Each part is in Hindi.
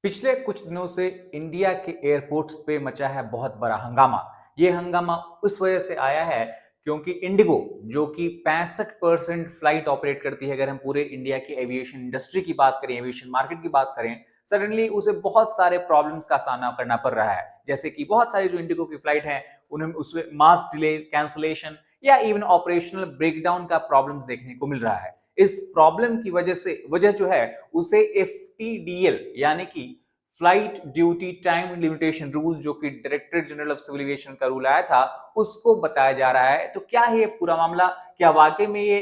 पिछले कुछ दिनों से इंडिया के एयरपोर्ट्स पे मचा है बहुत बड़ा हंगामा। ये हंगामा उस वजह से आया है क्योंकि इंडिगो जो कि 65% फ्लाइट ऑपरेट करती है, अगर हम पूरे इंडिया की एविएशन इंडस्ट्री की बात करें, एविएशन मार्केट की बात करें, सडनली उसे बहुत सारे प्रॉब्लम्स का सामना करना पड़ रहा है। जैसे कि बहुत सारी जो इंडिगो की फ्लाइट है उन्हें उसमें मास डिले, कैंसलेशन या इवन ऑपरेशनल ब्रेकडाउन का प्रॉब्लम्स देखने को मिल रहा है। इस प्रॉब्लम की वजह जो है उसे एफटीडीएल यानी कि flight duty time limitation rule, जो कि directorate general of civil aviation का रूल आया था, उसको बताया जा रहा है। तो क्या है ये पूरा मामला? क्या वाकई में ये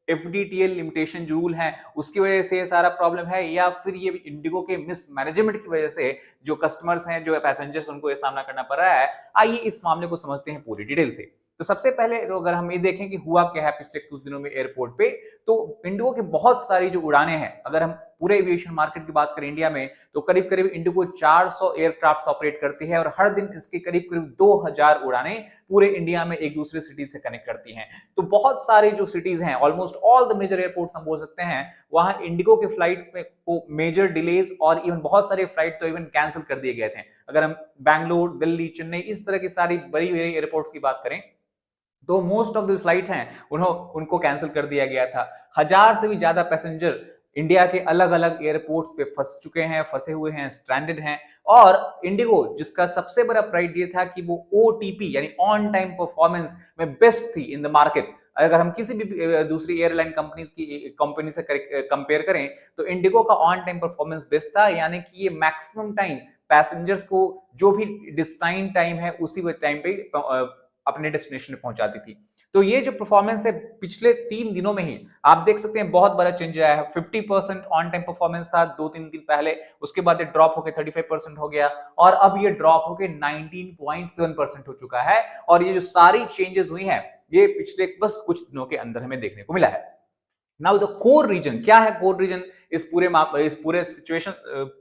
एफडीटीएल लिमिटेशन जो रूल है उसकी वजह से ये सारा प्रॉब्लम है, या फिर ये इंडिगो के मिसमैनेजमेंट की वजह से जो कस्टमर्स हैं, जो पैसेंजर्स, उनको ये सामना करना पड़ रहा है? आइए इस मामले को समझते हैं पूरी डिटेल से। तो सबसे पहले तो अगर हम ये देखें कि हुआ क्या है पिछले कुछ दिनों में एयरपोर्ट पे, तो इंडिगो की बहुत सारी जो उड़ानें हैं, अगर हम पूरे एविएशन मार्केट की बात करें इंडिया में, तो करीब करीब इंडिगो 400 एयरक्राफ्ट ऑपरेट करती है और हर दिन इसकी करीब करीब 2000 उड़ानें पूरे इंडिया में एक दूसरे सिटी से कनेक्ट करती हैं। तो बहुत सारी जो सिटीज हैं, almost all the major airports हम बोल सकते हैं, वहां इंडिगो के फ्लाइट्स में को मेजर डिलेज और इवन बहुत सारे फ्लाइट तो इवन कैंसिल कर दिए गए थे। अगर हम बैंगलोर, दिल्ली, चेन्नई, इस तरह की सारी बड़ी बड़ी एयरपोर्ट्स की बात करें, तो मोस्ट ऑफ द फ्लाइट हैं उनको कैंसिल कर दिया गया था। 1000 से भी ज्यादा पैसेंजर इंडिया के अलग अलग एयरपोर्ट्स पे फंस चुके हैं, फंसे हुए हैं, स्ट्रैंडेड हैं। और इंडिगो, जिसका सबसे बड़ा प्राइड ये था कि वो ओटीपी यानी ऑन टाइम परफॉर्मेंस में बेस्ट थी इन द मार्केट। अगर हम किसी भी दूसरी एयरलाइन कंपनी से कंपेयर करें, तो इंडिगो का ऑन टाइम परफॉर्मेंस बेस्ट था, यानी कि ये मैक्सिमम टाइम पैसेंजर्स को जो भी डिस्टाइन टाइम है उसी टाइम पे अपने डेस्टिनेशन पे पहुंचाती थी। तो ये जो परफॉर्मेंस है पिछले 3 दिनों में ही आप देख सकते हैं बहुत बड़ा चेंज आया है। 50% ऑन टाइम परफॉर्मेंस था 2-3 दिन पहले, उसके बाद ये ड्रॉप होकर 35% हो गया और अब ये ड्रॉप होकर 19.7% हो चुका है। और ये जो सारी चेंजेस हुई हैं, ये पिछले बस कुछ दिनों के अंदर हमें देखने को मिला है। नाउ द कोर रीजन क्या है? कोर रीजन इस पूरे सिचुएशन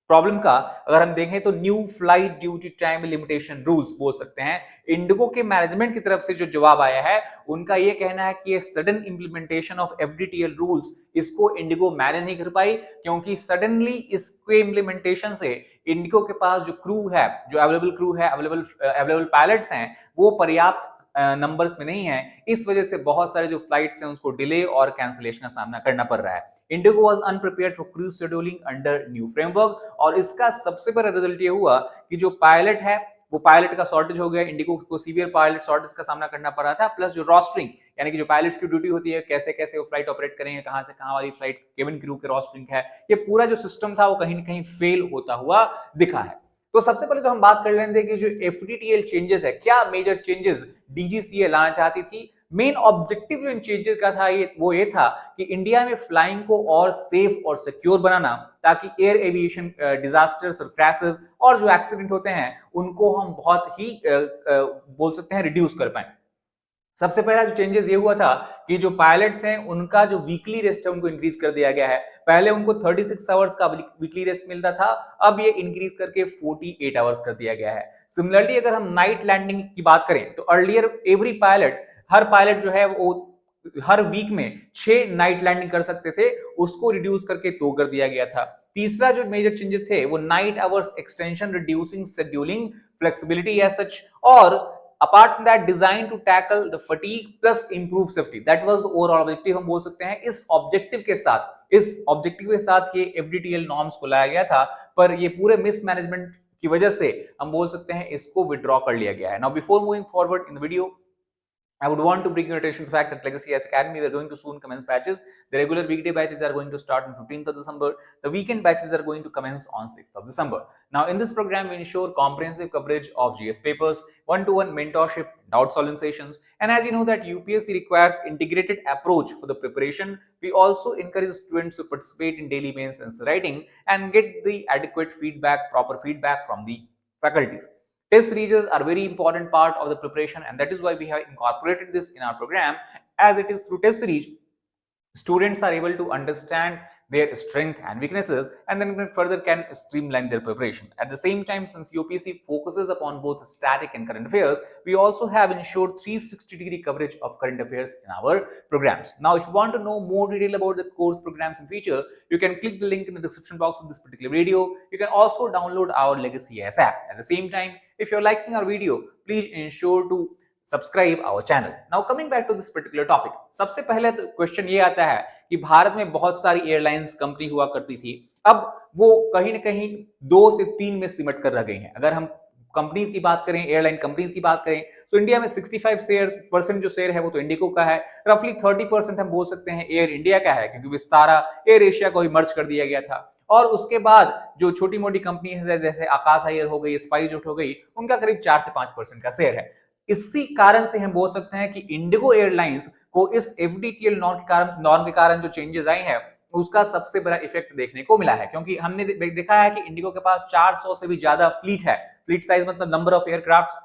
प्रॉब्लम का अगर हम देखें, तो new flight duty time limitation rules बोल सकते हैं। इंडिगो के मैनेजमेंट की तरफ से जो जवाब आया है, उनका ये कहना है कि ये sudden implementation of FDTL rules, इसको इंडिगो मैनेज नहीं कर पाई, क्योंकि सडनली इसके इंप्लीमेंटेशन से इंडिगो के पास जो क्रू है, जो अवेलेबल क्रू है, अवेलेबल पायलट्स हैं, वो पर्याप्त नंबर्स में नहीं है। इस वजह से बहुत सारे जो फ्लाइट्स हैं उसको डिले और कैंसिलेशन का सामना करना पड़ रहा है। Indigo was अनप्रिपेयर्ड for crew scheduling under new framework, और इसका सबसे बड़ा रिजल्ट ये हुआ कि जो पायलट है, वो पायलट का शॉर्टेज हो गया। इंडिगो को सीवियर पायलट शॉर्टेज का सामना करना पड़ रहा था, प्लस जो रोस्टरिंग यानी कि जो पायलट्स की ड्यूटी होती है, कैसे कैसे वो फ्लाइट ऑपरेट करेंगे, कहां से कहां वाली फ्लाइट, केबिन क्रू के रोस्टरिंग है, ये पूरा जो सिस्टम था वो कहीं ना कहीं फेल होता हुआ दिखा है। तो सबसे पहले तो हम बात कर लेते हैं कि जो एफडीटीएल चेंजेस है, क्या मेजर चेंजेस डीजीसीए लाना चाहती थी। मेन ऑब्जेक्टिव जो इन चेंजेस का था ये था कि इंडिया में फ्लाइंग को और सेफ और सिक्योर बनाना, ताकि एयर एविएशन डिजास्टर्स और क्रैशेस और जो एक्सीडेंट होते हैं उनको हम बहुत ही बोल सकते हैं रिड्यूस कर पाए। सबसे पहला जो चेंजेस ये हुआ था कि जो पायलट्स हैं उनका जो वीकली रेस्ट है उनको इंक्रीज कर दिया गया है। पहले उनको 36 आवर्स का वीकली रेस्ट मिलता था, अब ये इंक्रीज करके 48 आवर्स कर दिया गया है। सिमिलरली अगर हम नाइट लैंडिंग की बात करें, तो अर्लियर हर पायलट जो है वो हर वीक में 6 नाइट लैंडिंग कर सकते थे, उसको रिड्यूस करके 2 कर दिया गया था। तीसरा जो मेजर चेंजेस थे वो night hours extension, reducing scheduling flexibility as such, और apart from that designed to tackle the fatigue plus improve safety, that was the overall objective हम बोल सकते हैं। इस ऑब्जेक्टिव के साथ ये एफडीटीएल नॉर्म्स को लाया गया था, पर ये पूरे मिसमैनेजमेंट की वजह से हम बोल सकते हैं इसको विड्रॉ कर लिया गया है। Now before moving forward in the video, I would want to bring your attention to the fact that Legacy S Academy, we are going to soon commence batches. The regular weekday batches are going to start on 15th of December. The weekend batches are going to commence on 6th of December. Now, in this program, we ensure comprehensive coverage of GS papers, one-to-one mentorship, doubt solving sessions, and as you know that UPSC requires integrated approach for the preparation, we also encourage students to participate in daily mains and writing and get the adequate feedback, proper feedback from the faculties. Test series are very important part of the preparation, and that is why we have incorporated this in our program. As it is through test series, students are able to understand their strength and weaknesses, and then further can streamline their preparation. At the same time, since UPSC focuses upon both static and current affairs, we also have ensured 360-degree coverage of current affairs in our programs. Now, if you want to know more detail about the course programs in future, you can click the link in the description box of this particular video. You can also download our Legacy AS app. At the same time, if you're liking our video, please ensure to subscribe our channel. Now coming back to this particular topic, सबसे पहले तो क्वेश्चन ये आता है कि भारत में बहुत सारी एयरलाइंस कंपनी हुआ करती थी, अब वो कहीं ना कहीं 2 से 3 में सिमट कर रह गई हैं. अगर हम कंपनीज की बात करें, एयरलाइन कंपनीज की बात करें, तो इंडिया में 65% जो शेयर है वो तो इंडिगो का है. रफली 30% हम बोल सकते हैं एयर इंडिया का है, क्योंकि विस्तारा एयर एशिया को ही मर्ज कर दिया गया था. और उसके बाद जो छोटी मोटी कंपनी है जैसे आकाश एयर हो गई, स्पाइसजेट हो गई, उनका करीब 4 से 5% का शेयर है. इसी कारण से हम बोल सकते हैं कि इंडिगो एयरलाइंस को इस एफडीटीएल नॉर्म के कारण जो चेंजेस आए हैं उसका सबसे बड़ा इफेक्ट देखने को मिला है, क्योंकि हमने देखा है कि इंडिगो के पास 400 से भी ज्यादा फ्लीट है. फ्लीट साइज मतलब नंबर ऑफ एयरक्राफ्ट,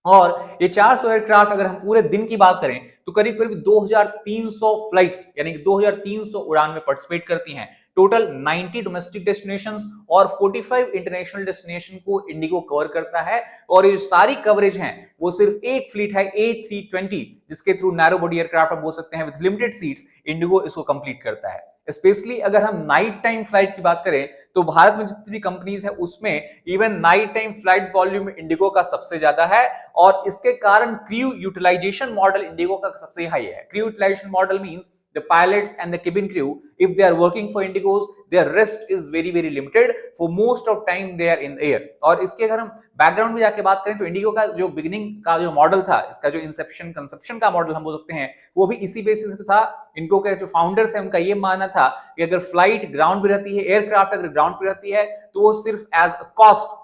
और ये 400 एयरक्राफ्ट अगर हम पूरे दिन की बात करें तो करीब करीब 2300 फ्लाइट्स यानी कि 2300 उड़ान में पार्टिसिपेट करती हैं. टोटल 90 डोमेस्टिक डेस्टिनेशंस और 45 इंटरनेशनल डेस्टिनेशन को इंडिगो कवर करता है. और ये सारी कवरेज हैं वो सिर्फ एक फ्लीट है A320, जिसके थ्रू नैरो बॉडी एयरक्राफ्ट हम बोल सकते हैं विद लिमिटेड सीट्स, इंडिगो इसको कंप्लीट करता है. स्पेशली अगर हम नाइट टाइम फ्लाइट की बात करें तो भारत में जितनी भी कंपनीज है उसमें even night time flight volume Indigo का सबसे ज्यादा है. और इसके कारण क्रू यूटिलाइजेशन मॉडल इंडिगो का सबसे हाई है. Crew utilization model means the pilots and the cabin crew, if they are working for Indigos, their rest is very limited. For most of time they are in the air. और इसके अगर हम बैकग्राउंड में जाके बात करें तो इंडिगो का जो बिगिनिंग का जो मॉडल था, इसका जो इंसेप्शन कंसेप्शन का मॉडल हम बोल सकते हैं, वो भी इसी बेसिस पे था. इनको के जो फाउंडर्स है उनका ये मानना था कि अगर फ्लाइट ग्राउंड पे रहती है, एयरक्राफ्ट अगर ग्राउंड पे रहती है तो वो सिर्फ एज अ कॉस्ट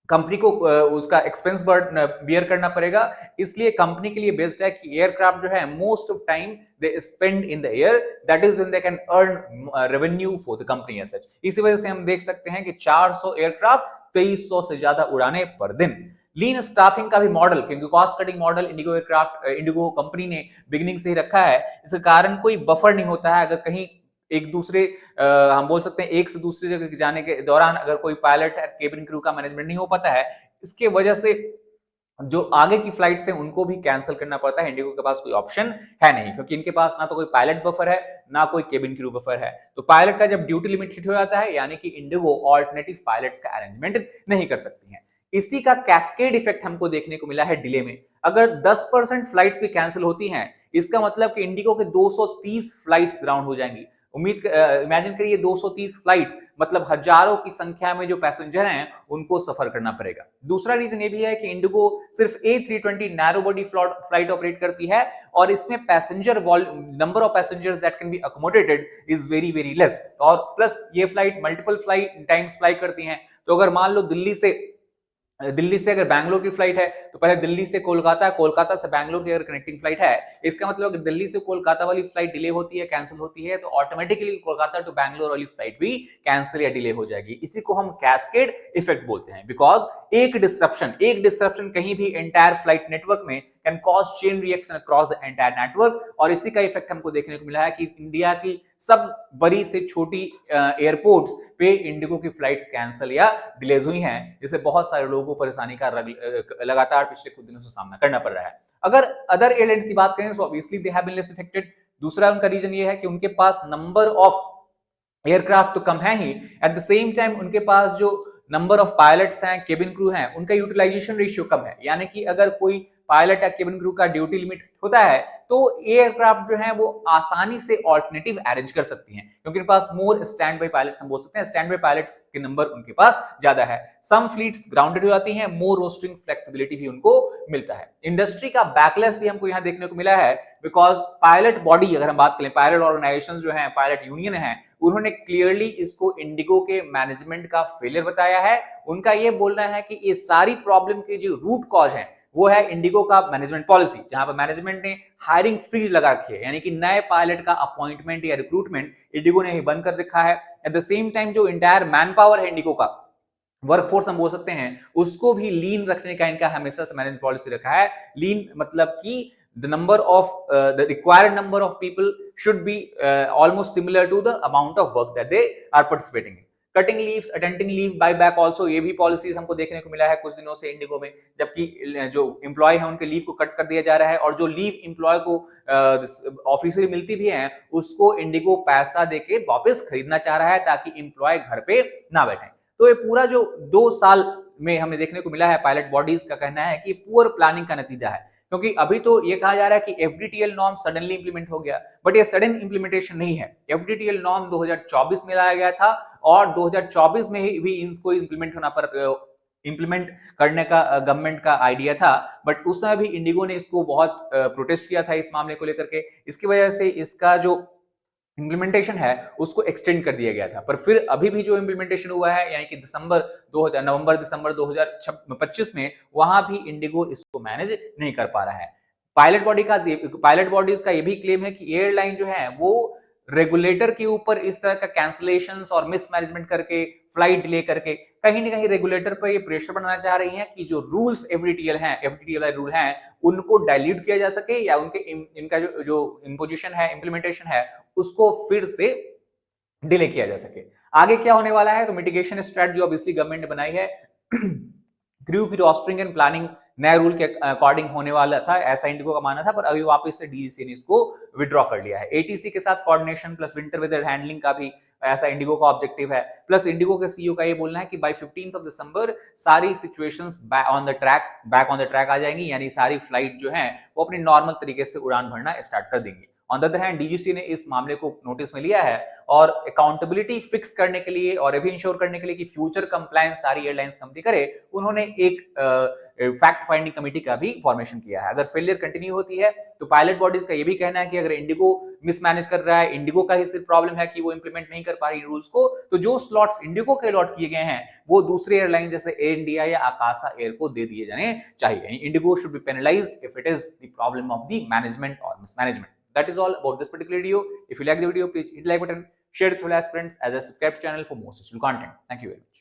कंपनी को उसका एक्सपेंस बर्डन बियर करना पड़ेगा. इसलिए कंपनी के लिए बेस्ट है कि एयरक्राफ्ट जो है most of time they spend in the air, that is when they can earn revenue for the company as such. इसी वजह से हम देख सकते हैं कि 400 एयरक्राफ्ट 2300 से ज्यादा उड़ाने पर दिन. लीन स्टाफिंग का भी मॉडल, क्योंकि cost cutting model Indigo company ने बिगिनिंग से ही रखा है, इसके कारण कोई बफर नहीं होता है. अगर कहीं एक दूसरे हम बोल सकते हैं एक से दूसरी जगह जाने के दौरान अगर कोई पायलट केबिन क्रू का मैनेजमेंट नहीं हो पाता है, इसके वजह से जो आगे की फ्लाइट्स हैं उनको भी कैंसिल करना पड़ता है. इंडिगो के पास कोई ऑप्शन है नहीं, क्योंकि इनके पास ना तो कोई पायलट बफर है ना कोई केबिन क्रू बफर है. तो पायलट का जब ड्यूटी लिमिट हिट हो जाता है, यानी कि इंडिगो ऑल्टरनेटिव पायलट्स का अरेंजमेंट नहीं कर सकती है. इसी का कैस्केड इफेक्ट हमको देखने को मिला है डिले में. अगर 10% फ्लाइट्स भी कैंसिल होती हैं, इसका मतलब कि इंडिगो के 230 फ्लाइट्स ग्राउंड हो जाएंगी. इमेजिन करिए 230 फ्लाइट्स, मतलब हजारों की संख्या में जो पैसेंजर हैं उनको सफर करना पड़ेगा. दूसरा रीजन ये भी है कि इंडिगो सिर्फ A320 narrow body flight operate करती है, और इसमें passenger number of passengers that can be accommodated is very less. और प्लस ये flight multiple flight times fly करती हैं. तो अगर मान लो दिल्ली से अगर बैंगलोर की फ्लाइट है तो पहले दिल्ली से कोलकाता, कोलकाता से बैंगलोर की अगर कनेक्टिंग फ्लाइट है, इसका मतलब अगर दिल्ली से कोलकाता वाली फ्लाइट डिले होती है, कैंसिल होती है, तो ऑटोमेटिकली कोलकाता टू बैंगलोर वाली फ्लाइट भी कैंसिल या डिले हो जाएगी. इसी को हम कैस्केड इफेक्ट बोलते हैं, बिकॉज एक डिस्ट्रप्शन कहीं भी एंटायर फ्लाइट नेटवर्क में can cause chain reaction across the entire network. और इसी का इफेक्ट हमको देखने को मिला है कि इंडिया की सब बड़ी से छोटी एयरपोर्ट्स पे इंडिगो की फ्लाइट्स कैंसिल या डिलेज हुई हैं, जिससे बहुत सारे लोगों को परेशानी का लगातार पिछले कुछ दिनों से सामना करना पड़ रहा है. अगर अदर एयरलाइंस की बात करें तो obviously they have been less affected. दूसरा उनका रीजन ये है कि उनके पास नंबर ऑफ एयरक्राफ्ट तो कम है ही, एट द सेम टाइम उनके पास जो नंबर ऑफ पायलट्स हैं, केबिन क्रू हैं, उनका यूटिलाइजेशन रेशियो कम है. यानी कि अगर कोई पायलट या केबिन क्रू का ड्यूटी लिमिट होता है तो एयरक्राफ्ट जो है वो आसानी से ऑल्टरनेटिव अरेंज कर सकती हैं, क्योंकि उनके पास मोर स्टैंड बाय पायलट्स हम बोल सकते हैं. स्टैंड बाय पायलट्स के नंबर उनके पास ज्यादा है. सम फ्लीट्स ग्राउंडेड हो जाती हैं, मोर रोस्टरिंग फ्लेक्सिबिलिटी भी उनको मिलता है. इंडस्ट्री का बैकलेस भी हमको यहाँ देखने को मिला है, बिकॉज पायलट बॉडी अगर हम बात करें, पायलट ऑर्गेनाइजेशंस जो हैं, पायलट यूनियन है, उन्होंने क्लियरली इसको इंडिगो के मैनेजमेंट का फेलियर बताया है. उनका ये बोलना है कि ये सारी प्रॉब्लम के जो रूट कॉज है वो है इंडिगो का मैनेजमेंट पॉलिसी, जहां पर मैनेजमेंट ने हायरिंग फ्रीज लगा रखी है, यानी कि नए पायलट का अपॉइंटमेंट या रिक्रूटमेंट इंडिगो ने ही बंद कर रखा है. एट द सेम टाइम जो इंटायर मैन पावर है इंडिगो का, वर्कफोर्स हम बोल सकते हैं, उसको भी लीन रखने का इनका हमेशा से मैनेजमेंट पॉलिसी रखा है. लीन मतलब कि the number of the required number of people should be almost similar to the amount of work that they are participating in. Cutting leaves, attending leave, buy back also, ये भी पॉलिसीज हमको देखने को मिला है कुछ दिनों से इंडिगो में, जबकि जो एम्प्लॉय है उनके लीव को कट कर दिया जा रहा है और जो लीव एम्प्लॉय को ऑफिशियली मिलती भी है उसको इंडिगो पैसा देके वापस खरीदना चाह रहा है ताकि एम्प्लॉय घर पे ना बैठे। तो ये पूरा जो 2 साल में हमें देखने को मिला है, पायलट बॉडीज का कहना है कि पुअर प्लानिंग का नतीजा है, क्योंकि अभी तो ये कहा जा रहा है कि एफडीटीएल नॉर्म सडनली इंप्लीमेंट हो गया, बट ये सडन इंप्लीमेंटेशन नहीं है। एफडीटीएल नॉर्म 2024 में लाया गया था और 2024 में ही भी इसको इंप्लीमेंट होना पर इंप्लीमेंट करने का गवर्नमेंट का आइडिया था, बट उस समय भी इंडिगो ने इसको बहुत प्रोटेस्ट किया था इस मामले को लेकर के। इसकी वजह से इसका जो इंप्लीमेंटेशन है उसको एक्सटेंड कर दिया गया था, पर फिर अभी भी जो इंप्लीमेंटेशन हुआ है यानी कि नवंबर दिसंबर 2025 में, वहां भी इंडिगो इसको मैनेज नहीं कर पा रहा है। पायलट बॉडीज का ये भी क्लेम है कि एयरलाइन जो है वो रेगुलेटर के ऊपर इस तरह का कैंसलेशंस और मिसमैनेजमेंट करके, फ्लाइट डिले करके कहीं ना कहीं रेगुलेटर पर ये प्रेशर बनाना चाह रही हैं कि जो रूल्स एफडीटीएल रूल हैं उनको डाइल्यूट किया जा सके या उनके इनका जो इम्पोजिशन है, इंप्लीमेंटेशन है, उसको फिर से डिले किया जा सके। आगे क्या होने वाला है, तो मिटिगेशन स्ट्रेटजी ऑब्वियसली गवर्नमेंट ने बनाई है। क्रू की रोस्टरिंग एंड प्लानिंग नए रूल के अकॉर्डिंग होने वाला था, ऐसा इंडिगो का मानना था, पर अभी वापस से डीजीसी ने इसको विड्रॉ कर लिया है। एटीसी के साथ coordination plus winter weather handling का भी ऐसा इंडिगो का ऑब्जेक्टिव है। प्लस इंडिगो के सीईओ का ये बोलना है कि बाय 15 दिसंबर सारी situations back on the track आ जाएंगी, यानी सारी फ्लाइट जो है वो अपनी नॉर्मल तरीके से उड़ान भरना स्टार्ट कर देंगी। On the other hand DGC ने इस मामले को नोटिस में लिया है और अकाउंटेबिलिटी फिक्स करने के लिए और ये भी इंश्योर करने के लिए कि फ्यूचर कंप्लायंस सारी एयरलाइंस कंपनी करे, उन्होंने एक फैक्ट फाइंडिंग कमेटी का भी फॉर्मेशन किया है। अगर फेलियर कंटिन्यू होती है तो पायलट बॉडीज का ये भी कहना है कि अगर इंडिगो मिसमैनेज कर रहा है, इंडिगो का ही सिर्फ प्रॉब्लम है कि वो इंप्लीमेंट नहीं कर पा रही रूल्स को, तो जो स्लॉट्स इंडिगो के अलॉट किए गए हैं वो दूसरी एयरलाइन जैसे एयर इंडिया या आकाशा एयर को दे दिए जाने चाहिए। Indigo should be penalised if it is the problem of the management और mismanagement. That is all about this particular video. If you like the video, please hit the like button, share it with your friends, as a subscribe channel for more such content. Thank you very much.